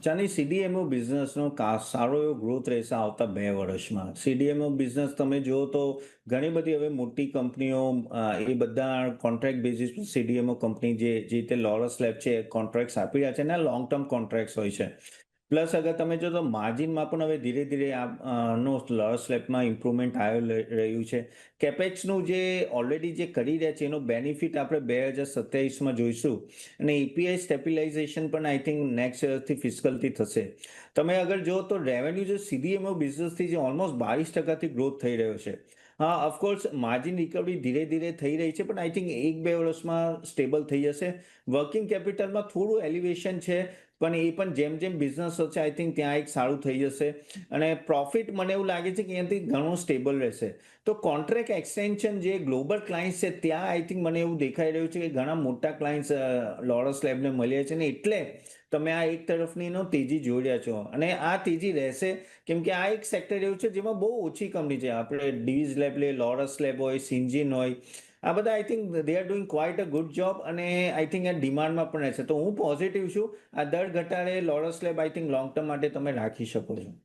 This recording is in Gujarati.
ચાની સીડીએમઓ બિઝનેસનો સારો એવો ગ્રોથ રહેશે આવતા 2 વર્ષમાં. સીડીએમઓ બિઝનેસ તમે જુઓ તો ઘણી બધી હવે મોટી કંપનીઓ એ બધા કોન્ટ્રાક્ટ બેઝિસ પર સીડીએમઓ કંપની જે રીતે લોરસ લેબ છે કોન્ટ્રાક્ટ્સ આપી રહ્યા છે ને લોંગ ટર્મ કોન્ટ્રાક્ટ્સ હોય છે. પ્લસ અગર તમે જો તો માર્જિનમાં પણ હવે ધીરે ધીરે નો લોરસ લેબમાં ઇમ્પ્રુવમેન્ટ રહ્યું છે. કેપેક્સનું જે ઓલરેડી જે કરી રહ્યા છે એનો બેનિફિટ આપણે 2027માં જોઈશું અને એપીઆઈ સ્ટેબિલાઇઝેશન પણ આઈ થિંક નેક્સ્ટ યરથી ફિસ્કલથી થશે. તમે અગર જો તો રેવન્યુ જે સીડીએમઓ બિઝનેસથી જે ઓલમોસ્ટ 22% ગ્રોથ થઈ રહ્યો છે. હા, ઓફકોર્સ માર્જિન રિકવરી ધીરે ધીરે થઈ રહી છે પણ આઈ થિંક 1-2 વર્ષમાં સ્ટેબલ થઈ જશે. વર્કિંગ કેપિટલમાં થોડું એલિવેશન છે પણ એ પણ જેમ જેમ બિઝનેસ હશે આઈ થિંક ત્યાં એક સારું થઈ જશે અને પ્રોફિટ મને એવું લાગે છે કે અહીંયાથી ઘણું સ્ટેબલ રહેશે. તો કોન્ટ્રાક્ટ એક્સટેન્શન જે ગ્લોબલ ક્લાયન્ટ્સ છે ત્યાં આઈ થિંક મને એવું દેખાઈ રહ્યું છે કે ઘણા મોટા ક્લાયન્ટ્સ લોરસ લેબને મળ્યા છે ને એટલે તમે આ એક તરફની તેજી જોઈ રહ્યા છો અને આ તેજી રહેશે કેમ કે આ એક સેક્ટર એવું છે જેમાં બહુ ઓછી કંપની છે. આપણે ડીવીઝ લેબ લે, લોરસ લેબ હોય, સિન્જીન હોય, આ બધા I think they are doing quite a good job અને આઈ થિંક આ ડિમાન્ડમાં પણ રહેશે. તો હું પોઝિટિવ છું. આ દર ઘટાડે Laurus lab I think long term માટે તમે રાખી શકો છો.